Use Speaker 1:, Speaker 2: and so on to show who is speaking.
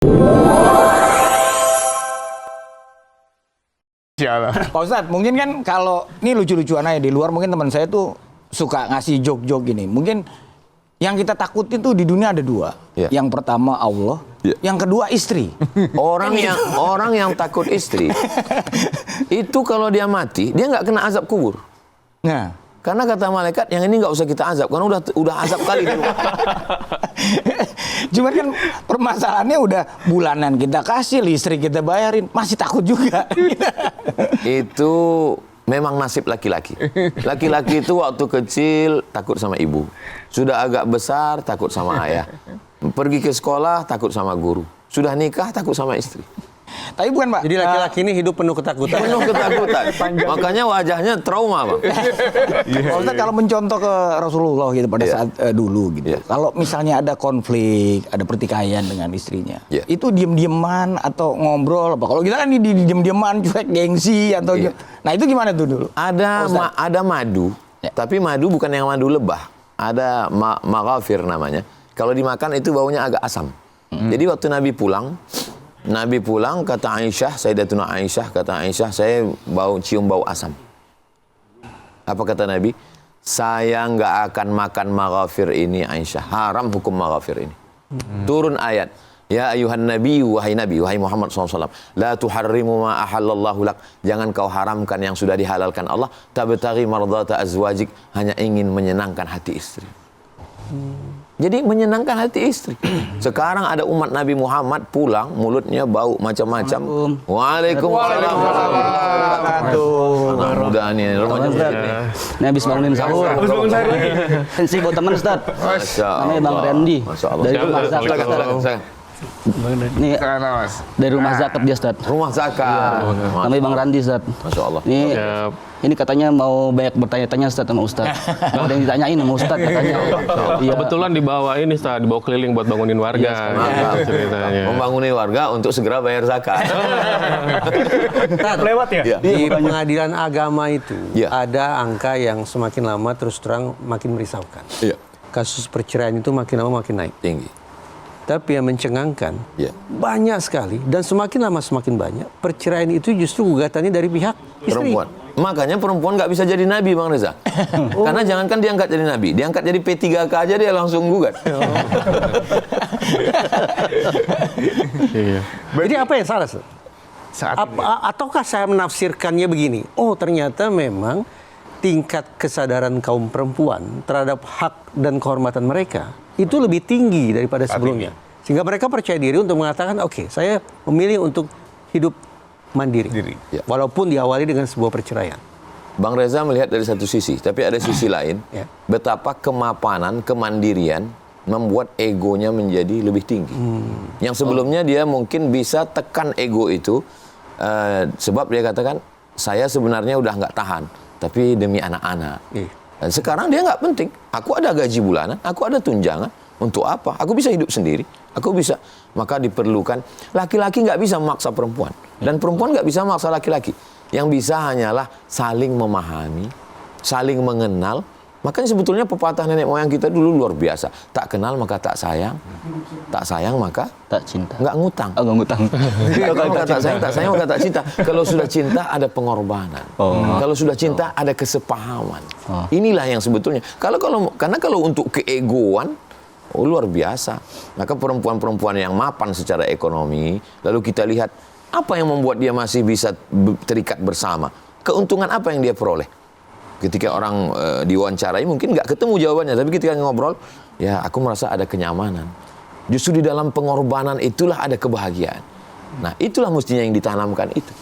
Speaker 1: Pak Ustadz, mungkin kan kalau ini lucu-lucuan aja di luar, mungkin teman saya tuh suka ngasih joke-joke gini. Mungkin yang kita takutin tuh di dunia ada dua. Yang pertama Allah, yang kedua istri.
Speaker 2: Orang yang takut istri itu kalau dia mati dia nggak kena azab kubur.
Speaker 1: Nah,
Speaker 2: karena kata malaikat yang ini nggak usah kita azab karena udah azab kali dulu.
Speaker 1: cuman kan permasalahannya udah bulanan kita kasih, listrik kita bayarin, masih takut juga.
Speaker 2: Itu memang nasib laki-laki. Laki-laki itu waktu kecil takut sama ibu. Sudah agak besar takut sama ayah. Pergi ke sekolah takut sama guru. Sudah nikah takut sama istri.
Speaker 1: Tapi bukan, Pak.
Speaker 3: Jadi laki-laki ini hidup penuh ketakutan.
Speaker 2: Penuh ketakutan. Makanya wajahnya trauma, Bang.
Speaker 1: Pak Ustadz kalau mencontoh ke Rasulullah gitu pada saat dulu gitu. Kalau misalnya ada konflik, ada pertikaian dengan istrinya. Itu diem-dieman atau ngobrol apa? Kalau kita kan di diem-dieman, cuek, gengsi atau nah itu gimana tuh dulu?
Speaker 2: Ada madu, tapi madu bukan yang madu lebah. Ada maghafir namanya. Kalau dimakan itu baunya agak asam. Jadi waktu Nabi pulang kata Aisyah, Sayyidatuna Aisyah, kata Aisyah, saya cium bau asam. Apa kata Nabi? Saya nggak akan makan maghafir ini, Aisyah. Haram hukum maghafir ini. Turun ayat. Ya ayuhan nabi, wahai Muhammad SAW. La tuharrimu ma ahallallahu lak. Jangan kau haramkan yang sudah dihalalkan Allah. Tabtaghi mardata azwajik. Hanya ingin menyenangkan hati istri. Jadi menyenangkan hati istri. Sekarang ada umat Nabi Muhammad pulang, mulutnya bau macam-macam. Waalaikumsalam. Anak muda nih, remaja muda nih.
Speaker 4: Ini habis bangunin sahur. Tensi buat teman Ustaz. Namanya Bang Randy. Dari rumah zakat. Ini dari rumah zakat dia Ustaz.
Speaker 2: Rumah zakat.
Speaker 4: Namanya Bang Randy Ustaz.
Speaker 2: Masya Allah.
Speaker 4: Ini katanya mau banyak bertanya-tanya Ustaz sama Ustaz. Mau ada yang ditanyain sama Ustaz katanya.
Speaker 5: Kebetulan dibawa ini Ustaz, dibawa keliling buat bangunin warga. Ceritanya.
Speaker 2: Membangunin warga untuk segera bayar zakat.
Speaker 3: Lewat ya? Di pengadilan agama itu ada angka yang semakin lama terus terang makin merisaukan. Kasus perceraian itu makin lama makin naik.
Speaker 2: Tinggi.
Speaker 3: Tapi yang mencengangkan, banyak sekali dan semakin lama semakin banyak perceraian itu justru gugatannya dari pihak istri.
Speaker 2: Perempuan. Makanya perempuan nggak bisa jadi nabi, Bang Reza. Karena jangankan diangkat jadi nabi, diangkat jadi P3K aja dia langsung gugat.
Speaker 3: Jadi apa yang salah? Ataukah saya menafsirkannya begini? Oh ternyata memang tingkat kesadaran kaum perempuan terhadap hak dan kehormatan mereka itu lebih tinggi daripada sebelumnya. Sehingga mereka percaya diri untuk mengatakan, oke, saya memilih untuk hidup mandiri. Walaupun diawali dengan sebuah perceraian.
Speaker 2: Bang Reza melihat dari satu sisi, tapi ada sisi lain, betapa kemapanan, kemandirian membuat egonya menjadi lebih tinggi. Yang sebelumnya dia mungkin bisa tekan ego itu, sebab dia katakan, saya sebenarnya udah nggak tahan, tapi demi anak-anak. Dan sekarang dia nggak penting. Aku ada gaji bulanan, aku ada tunjangan. Untuk apa? Aku bisa hidup sendiri. Aku bisa. Maka diperlukan. Laki-laki nggak bisa memaksa perempuan. Dan perempuan nggak bisa memaksa laki-laki. Yang bisa hanyalah saling memahami, saling mengenal. Makanya sebetulnya pepatah nenek moyang kita dulu luar biasa. Tak kenal maka tak sayang. Tak sayang maka
Speaker 4: tak cinta.
Speaker 2: Nggak ngutang.
Speaker 4: Nggak ngutang.
Speaker 2: Kalau tak sayang maka tak cinta. Kalau sudah cinta ada pengorbanan. Kalau sudah cinta ada kesepahaman. Inilah yang sebetulnya. Karena kalau untuk keegoan, luar biasa. Maka perempuan-perempuan yang mapan secara ekonomi, lalu kita lihat apa yang membuat dia masih bisa terikat bersama. Keuntungan apa yang dia peroleh? Ketika orang diwawancarai mungkin nggak ketemu jawabannya, tapi ketika ngobrol, ya aku merasa ada kenyamanan. Justru di dalam pengorbanan itulah ada kebahagiaan. Nah itulah mestinya yang ditanamkan itu.